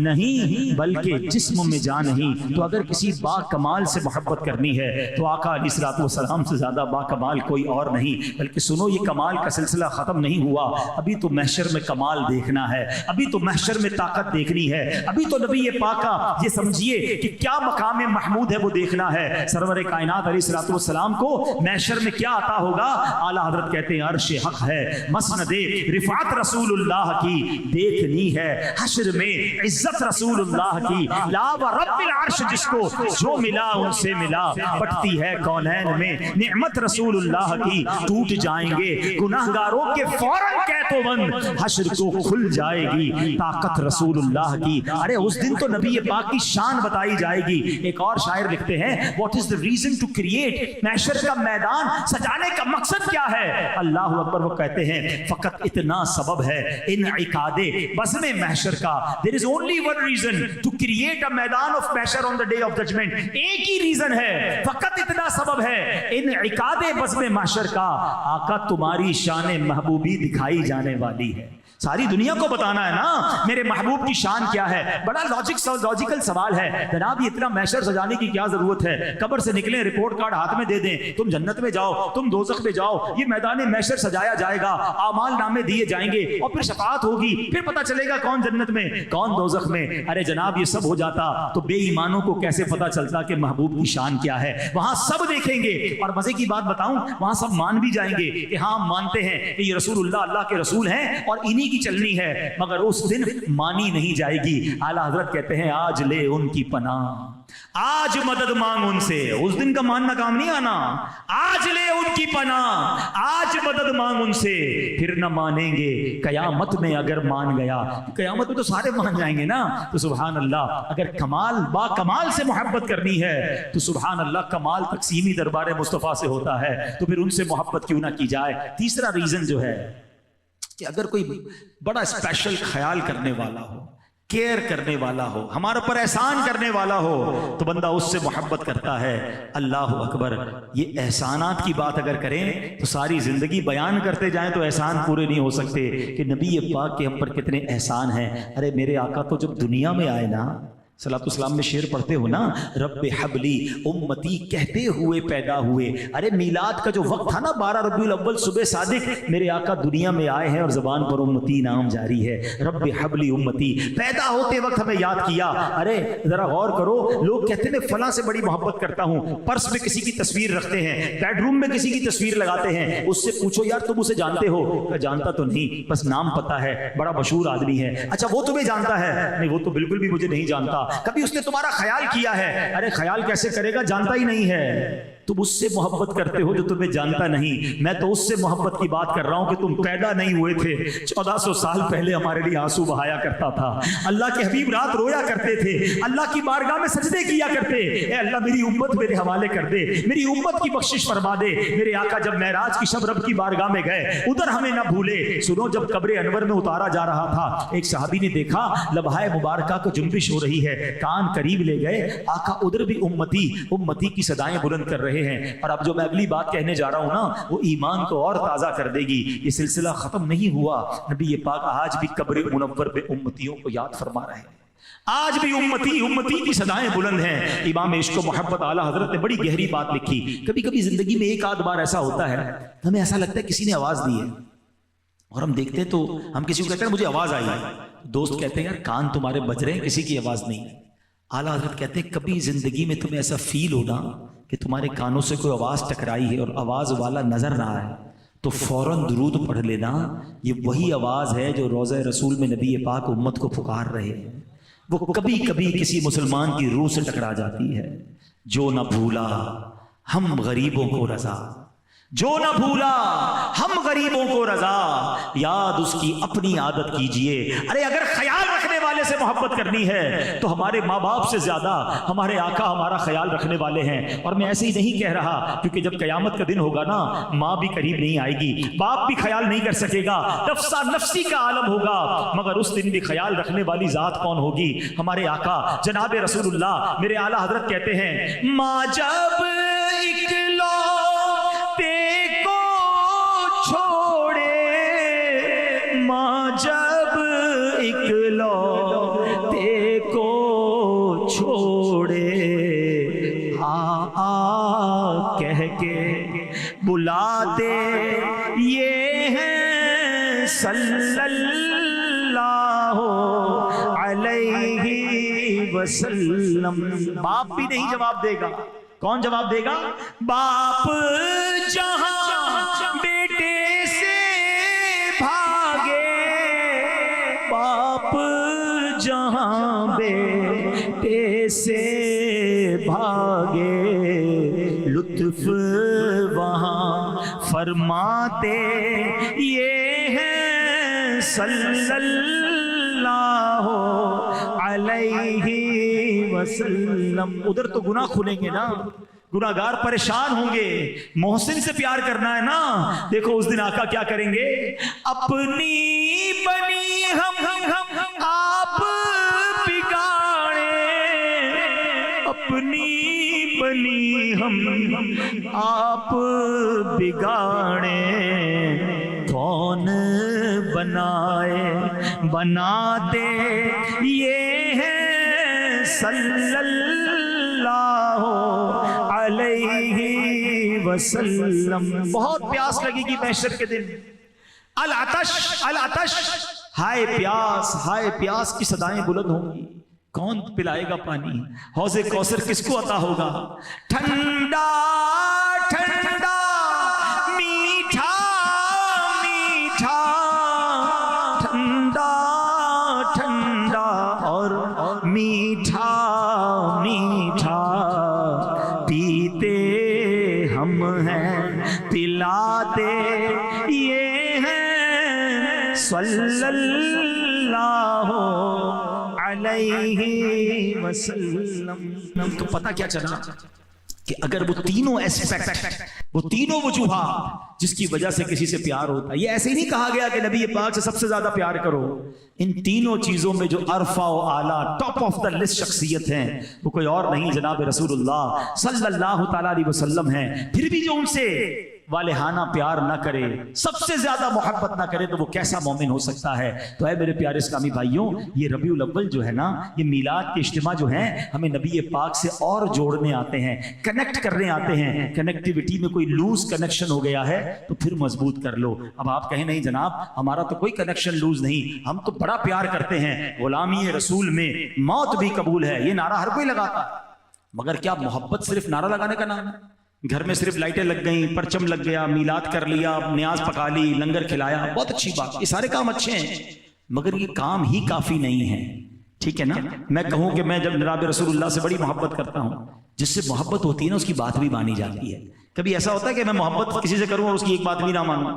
نہیں بلکہ جسم میں جان نہیں. تو اگر کسی با کمال سے محبت کرنی ہے تو آقا علیہ الصلوۃ والسلام سے زیادہ با کمال کوئی اور نہیں. بلکہ سنو, یہ کمال کا سلسلہ ختم نہیں ہوا, ابھی تو محشر میں کمال دیکھنا ہے, ابھی تو محشر میں طاقت دیکھنی ہے, ابھی تو نبی پاک کا یہ سمجھیے کہ کیا مقام محمود ہے وہ دیکھنا ہے. سرور کائنات علیہ الصلوۃ والسلام کو محشر میں کیا عطا ہوگا؟ اعلیٰ حضرت کہتے ہیں عرش حق ہے, مسند رفعت رسول اللہ کی دیکھنی ہے, حشر میں عزت رسول اللہ کی, لا و رب العرش جس کو جو ملا ان سے ملا, بٹتی ہے کونین میں نعمت رسول اللہ کی. ٹوٹ جائیں گے گناہگاروں کے فوراً کہہ تو بند, حشر کو کھل جائے گی طاقت رسول اللہ کی. ارے اس دن تو نبی پاک کی شان بتائی جائے گی. ایک اور شاعر لکھتے ہیں, what is the reason to create, محشر کا میدان سجانے کا مقصد کیا ہے؟ اللہ اکبر. وہ کہتے ہیں فقط اتنا سبب ہے انعقاد بزم محشر کا. There is only one reason to create a میدان آف محشر on the day of judgment. ایک ہی ریزن ہے, فقط اتنا سبب ہے انعقاد بزم محشر کا. آقا تمہاری شان محبوبی دکھائی جانے والی ہے. ساری دنیا کو بتانا ہے نا میرے محبوب کی شان کیا ہے. بڑا لاجیکل سوال ہے جناب, یہ اتنا محشر سجانے کی کیا ضرورت ہے؟ قبر سے نکلیں, رپورٹ کارڈ ہاتھ میں دے دیں, تم جنت میں جاؤ, تم دوزخ میں جاؤ. یہ میدان محشر سجایا جائے گا, اعمال نامے دیے جائیں گے, اور پھر شفاعت ہوگی, پھر پتہ چلے گا کون جنت میں کون دوزخ میں. ارے جناب, یہ سب ہو جاتا تو بے ایمانوں کو کیسے پتہ چلتا کہ محبوب کی شان کیا ہے؟ وہاں سب دیکھیں گے, اور مزے کی بات بتاؤں, وہاں سب مان بھی جائیں گے کہ ہاں ہم مانتے ہیں کہ یہ رسول اللہ کے رسول ہیں اور انہی کی چلنی ہے, مگر اس دن مانی نہیں جائے گی. اعلیٰ حضرت کہتے ہیں آج لے ان کی پناہ, آج مدد مانگ ان سے. اس دن کا ماننا کام نہیں آنا, آج لے ان کی پناہ, آج مدد مانگ ان سے, پھر نہ مانیں گے قیامت میں اگر مان گیا. قیامت میں تو سارے مان جائیں گے نا. تو سبحان اللہ, اگر کمال با کمال سے محبت کرنی ہے تو سبحان اللہ کمال تقسیمی دربار مصطفیٰ سے ہوتا ہے, تو پھر ان سے محبت کیوں نہ کی جائے. تیسرا ریزن جو ہے کہ اگر کوئی بڑا اسپیشل خیال کرنے والا ہو, کیئر کرنے والا ہو, ہمارے پر احسان کرنے والا ہو, تو بندہ اس سے محبت کرتا ہے. اللہ اکبر. یہ احسانات کی بات اگر کریں تو ساری زندگی بیان کرتے جائیں تو احسان پورے نہیں ہو سکتے کہ نبی پاک کے ہم پر کتنے احسان ہیں. ارے میرے آقا تو جب دنیا میں آئے نا, صلاۃ السلام میں شعر پڑھتے ہو نا, رب حبلی امتی کہتے ہوئے پیدا ہوئے. ارے میلاد کا جو وقت تھا نا 12 ربیع الاول صبح صادق, میرے آقا دنیا میں آئے ہیں اور زبان پر امتی نام جاری ہے. رب حبلی امتی, پیدا ہوتے وقت ہمیں یاد کیا. ارے ذرا غور کرو, لوگ کہتے ہیں فلاں سے بڑی محبت کرتا ہوں, پرس میں کسی کی تصویر رکھتے ہیں, بیڈ روم میں کسی کی تصویر لگاتے ہیں, اس سے پوچھو یار تم اسے جانتے ہو؟ جانتا تو نہیں, بس نام پتا ہے, بڑا مشہور آدمی ہے. اچھا وہ تمہیں جانتا ہے؟ نہیں وہ تو بالکل بھی مجھے نہیں جانتا. کبھی اس نے تمہارا خیال کیا ہے؟ ارے خیال کیسے کرے گا, جانتا ہی نہیں ہے. تم اس سے محبت کرتے ہو جو تمہیں جانتا نہیں. میں تو اس سے محبت کی بات کر رہا ہوں کہ تم پیدا نہیں ہوئے تھے, 1400 سال پہلے ہمارے لیے آنسو بہایا کرتا تھا. اللہ کے حبیب رات رویا کرتے تھے, اللہ کی بارگاہ میں سجدے کیا کرتے. اے اللہ میری امت میرے حوالے کر دے, میری امت کی بخشش فرما دے. میرے آقا جب معراج کی شب رب کی بارگاہ میں گئے, ادھر ہمیں نہ بھولے. سنو, جب قبر انور میں اتارا جا رہا تھا, ایک صحابی نے دیکھا لبہائے مبارکہ کو جنبش ہو رہی ہے, کان قریب لے گئے, آقا ادھر بھی امتی امتی کی صدائیں بلند کر رہے رہے ہیں، اور اب جو میں اگلی بات کہنے جا رہا ہوں نا وہ ایمان کو اور تازہ کر دے گی۔ یہ سلسلہ ختم نہیں ہوا، نبی پاک آج بھی قبر منور پہ امتیوں کو یاد فرما رہے ہیں، آج بھی امتی امتی کی صدائیں بلند ہیں۔ امام عشق و محبت اعلیٰ حضرت نے بڑی گہری بات لکھی۔ کبھی کبھی زندگی میں ایک آدھ بار ایسا ہوتا ہے ہمیں ایسا لگتا ہے کسی نے آواز دی ہے، اور ہم دیکھتے ہیں تو ہم کسی کو کہتے ہیں مجھے آواز آئی ہے، دوست کہتے ہیں یار کان تمہارے بج رہے ہیں، کسی کی آواز نہیں ہے۔ اعلیٰ حضرت کہتے ہیں کبھی زندگی میں تمہیں ایسا فیل ہونا کہ تمہارے کانوں سے کوئی آواز ٹکرائی ہے اور آواز والا نظر نہ آئے تو فوراً درود پڑھ لینا، یہ وہی آواز ہے جو روضہ رسول میں نبی پاک امت کو پکار رہے ہیں، وہ کبھی کبھی کسی مسلمان کی روح سے ٹکرا جاتی ہے۔ جو نہ بھولا ہم غریبوں کو رضا، جو نہ بھولا ہم غریبوں کو رضا، یاد اس کی اپنی عادت کیجئے۔ ارے اگر خیال رکھنے والے سے محبت کرنی ہے تو ہمارے ماں باپ سے زیادہ ہمارے آقا ہمارا خیال رکھنے والے ہیں۔ اور میں ایسے ہی نہیں کہہ رہا، کیونکہ جب قیامت کا دن ہوگا نا ماں بھی قریب نہیں آئے گی، باپ بھی خیال نہیں کر سکے گا، نفسا نفسی کا عالم ہوگا، مگر اس دن بھی خیال رکھنے والی ذات کون ہوگی؟ ہمارے آقا جناب رسول اللہ میرے اعلیٰ حضرت کہتے ہیں ماں جب بلاتے یہ ہیں صلی اللہ علیہ وسلم۔ باپ بھی نہیں جواب دے گا، کون جواب دے گا؟ باپ جہاں بیٹے سے بھاگے، باپ جہاں بیٹے سے بھاگے، لطف وہاں فرماتے یہ ہیں صلی اللہ علیہ وسلم۔ ادھر تو گناہ کھلیں گے نا، گناہگار پریشان ہوں گے، محسن سے پیار کرنا ہے نا۔ دیکھو اس دن آقا کیا کریں گے، اپنی بنی ہم آپ بگاڑے، اپنی بنی ہم آپ بگاڑے، کون بنائے بناتے یہ ہیں صلی اللہ علیہ وسلم۔ بہت پیاس لگے گی محشر کے دن، العطش العطش، ہائے پیاس کی صدائیں بلند ہوں گی، کون پلائے گا پانی؟ حوض کوثر کس کو عطا ہوگا؟ ٹھنڈا ٹھنڈا میٹھا میٹھا، ٹھنڈا ٹھنڈا اور میٹھا میٹھا، پیتے ہم ہیں پلاتے یہ ہیں صلی اللہ علیہ وسلم۔ تو پتہ کیا چلا کہ اگر وہ تینوں ایسپیکٹ، وہ تینوں وجوہات جس کی وجہ سے کسی سے پیار ہوتا ہے، یہ ایسے ہی نہیں کہا گیا کہ نبی پاک سے سب سے زیادہ پیار کرو، ان تینوں چیزوں میں جو عرفہ و اعلیٰ ٹاپ آف دا لسٹ شخصیت ہیں وہ کوئی اور نہیں جناب رسول اللہ صلی اللہ تعالیٰ علیہ وسلم ہیں۔ پھر بھی جو ان سے والہانہ پیار نہ کرے، سب سے زیادہ محبت نہ کرے، تو وہ کیسا مومن ہو سکتا ہے؟ تو اے میرے پیارے اسلامی بھائیوں، یہ ربیع الاول جو ہے نا، یہ میلاد کے اجتماع جو ہیں ہمیں نبی پاک سے اور جوڑنے آتے ہیں، کنیکٹ کرنے آتے ہیں۔ کنیکٹیوٹی میں کوئی لوز کنیکشن ہو گیا ہے تو پھر مضبوط کر لو۔ اب آپ کہیں نہیں جناب ہمارا تو کوئی کنیکشن لوز نہیں، ہم تو بڑا پیار کرتے ہیں، غلامی رسول میں موت بھی قبول ہے، یہ نعرہ ہر کوئی لگاتا ہے، مگر کیا محبت صرف نعرہ لگانے کا نام ہے؟ گھر میں صرف لائٹیں لگ گئیں، پرچم لگ گیا، میلاد کر لیا، نیاز پکا لی، لنگر کھلایا، بہت اچھی بات، یہ سارے کام اچھے ہیں، مگر یہ کام ہی کافی نہیں ہے، ٹھیک ہے نا؟ میں کہوں کہ میں جب جناب رسول اللہ سے بڑی محبت کرتا ہوں، جس سے محبت ہوتی ہے نا اس کی بات بھی مانی جاتی ہے۔ کبھی ایسا ہوتا ہے کہ میں محبت کسی سے کروں اور اس کی ایک بات بھی نہ مانوں؟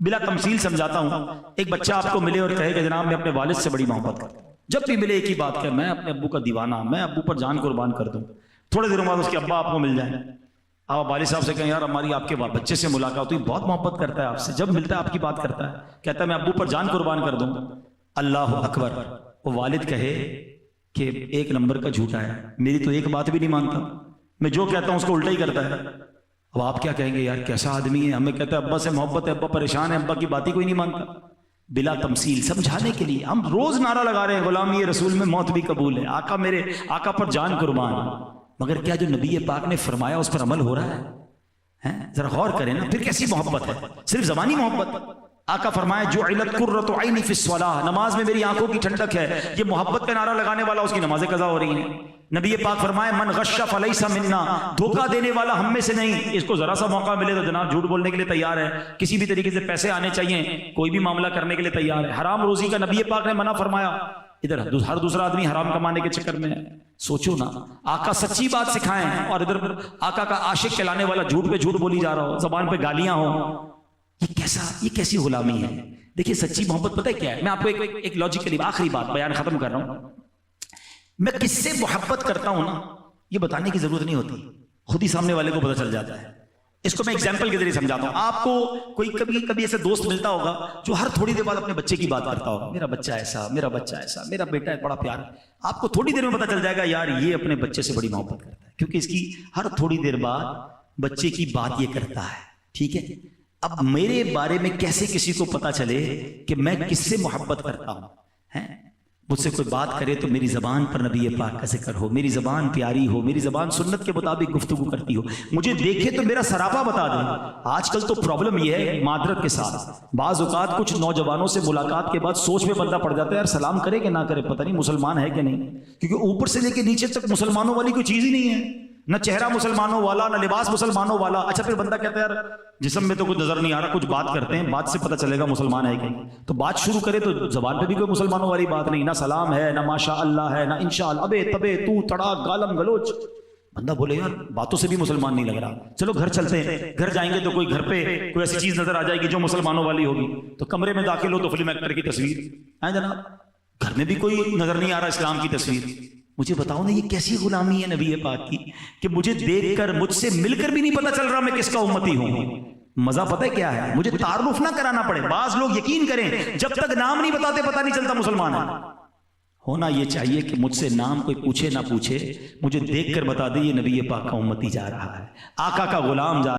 بلا تمثیل سمجھاتا ہوں، ایک بچہ آپ کو ملے اور کہے کہ جناب میں اپنے والد سے بڑی محبت کرتا ہوں، جب بھی ملے ایک ہی بات کہ میں اپنے ابو کا دیوانہ، میں ابو پر جان قربان کر دوں، تھوڑے دنوں بعد اس کے ابا آپ کو مل جائیں، آپ والد صاحب سے کہیں یار ہماری آپ کے بچے سے ملاقات ہوئی، بہت محبت کرتا ہے آپ سے، جب ملتا ہے آپ کی بات کرتا ہے، کہتا ہے میں ابو پر جان قربان کر دوں، اللہ اکبر، وہ والد کہے کہ ایک نمبر کا جھوٹا ہے، میری تو ایک بات بھی نہیں مانتا، میں جو کہتا ہوں اس کو الٹا ہی کرتا ہے، اب آپ کیا کہیں گے یار کیسا آدمی ہے, ہمیں کہتا ہے ابا سے محبت ہے, ابا پریشان ہے, ابا کی بات ہی کوئی نہیں مانتا. بلا تمثیل سمجھانے کے لیے ہم روز نعرہ لگا رہے ہیں غلامی رسول میں موت بھی قبول ہے, آقا میرے آقا پر جان قربان, مگر کیا جو نبی پاک نے فرمایا اس پر عمل ہو رہا ہے؟ ذرا غور کریں نا, پھر کیسی محبت ہے؟ صرف زبانی محبت. آقا فرمائے جعلت قرۃ عینی فی الصلاۃ, نماز میں میری آنکھوں کی ٹھنڈک ہے. یہ محبت کا نعرہ لگانے والا اس کی نمازیں قضا ہو رہی ہیں. نبی پاک فرمائے من غش فلیس منا, دھوکہ دینے والا ہم میں سے نہیں. اس کو ذرا سا موقع ملے تو جناب جھوٹ بولنے کے لیے تیار ہے, کسی بھی طریقے سے پیسے آنے چاہیے, کوئی بھی معاملہ کرنے کے لیے تیار ہے. حرام روزی کا نبی پاک نے منع فرمایا, ادھر ہر دوسرا آدمی حرام کمانے کے چکر میں ہے. سوچو نا, آقا سچی بات سکھائیں اور ادھر آقا کا عاشق کہلانے والا جھوٹ پہ جھوٹ بولی جا رہا ہو, زبان پہ گالیاں ہوں. یہ کیسی غلامی ہے؟ دیکھیے سچی محبت پتہ ہے کیا ہے؟ میں آپ کو ایک لاجیکلی آخری بات بیان ختم کر رہا ہوں. میں کس سے محبت کرتا ہوں نا, یہ بتانے کی ضرورت نہیں ہوتی, خود ہی سامنے والے کو پتہ چل جاتا ہے. اس کو میں ایگزامپل کے ذریعے سمجھاتا ہوں. آپ کو کوئی کبھی ایسے دوست ملتا ہوگا جو ہر تھوڑی دیر بعد اپنے بچے کی بات کرتا ہوگا, میرا بچہ ایسا, میرا بچہ ایسا, میرا بیٹا بڑا پیار. آپ کو تھوڑی دیر میں پتہ چل جائے گا یار یہ اپنے بچے سے بڑی محبت کرتا ہے, کیونکہ اس کی ہر تھوڑی دیر بعد بچے کی بات یہ کرتا ہے. ٹھیک ہے, اب میرے بارے میں کیسے کسی کو پتا چلے کہ میں کس سے محبت کرتا ہوں؟ مجھ سے کوئی بات کرے تو میری زبان پر نبی پاک کا ذکر ہو, میری زبان پیاری ہو, میری زبان سنت کے مطابق گفتگو کرتی ہو, مجھے دیکھے تو میرا سراپا بتا دے. آج کل تو پرابلم یہ ہے معذرت کے ساتھ, بعض اوقات کچھ نوجوانوں سے ملاقات کے بعد سوچ میں بندہ پڑ جاتا ہے یار سلام کرے کہ نہ کرے, پتہ نہیں مسلمان ہے کہ نہیں, کیونکہ اوپر سے لے کے نیچے تک مسلمانوں والی کوئی چیز ہی نہیں ہے, نہ چہرہ مسلمانوں والا, نہ لباس مسلمانوں والا. اچھا پھر بندہ کہتا ہے یار جسم میں تو کچھ نظر نہیں آ رہا, کچھ بات کرتے ہیں, بات سے پتہ چلے گا مسلمان ہے کہ نہیں. تو بات شروع کرے تو زبان پہ بھی کوئی مسلمانوں والی بات نہیں, نہ سلام ہے, نہ ماشاء اللہ ہے, نہ انشاءاللہ, ابے تبے تو تڑا گالم گلوچ. بندہ بولے یار باتوں سے بھی مسلمان نہیں لگ رہا, چلو گھر چلتے ہیں. گھر جائیں گے تو کوئی گھر پہ کوئی ایسی چیز نظر آ جائے گی جو مسلمانوں والی ہوگی, تو کمرے میں داخل ہو تو فلم ایکٹر کی تصویر ہے جناب, گھر میں بھی کوئی نظر نہیں آ رہا اسلام کی تصویر. مجھے بتاؤ نا یہ کیسی غلامی ہے نبی پاک کی کہ مجھے دیکھ کر, مجھ سے مل کر بھی نہیں پتا چل رہا میں کس کا امتی ہوں. مزہ پتہ ہے کیا ہے؟ مجھے تعارف نہ کرانا پڑے. بعض لوگ یقین کریں جب تک نام نہیں بتاتے پتہ نہیں چلتا مسلمان ہے. ہونا یہ چاہیے کہ مجھ سے نام کوئی پوچھے نہ پوچھے, مجھے دیکھ کر بتا دے یہ نبی پاک کا امتی جا رہا ہے, آقا کا غلام جا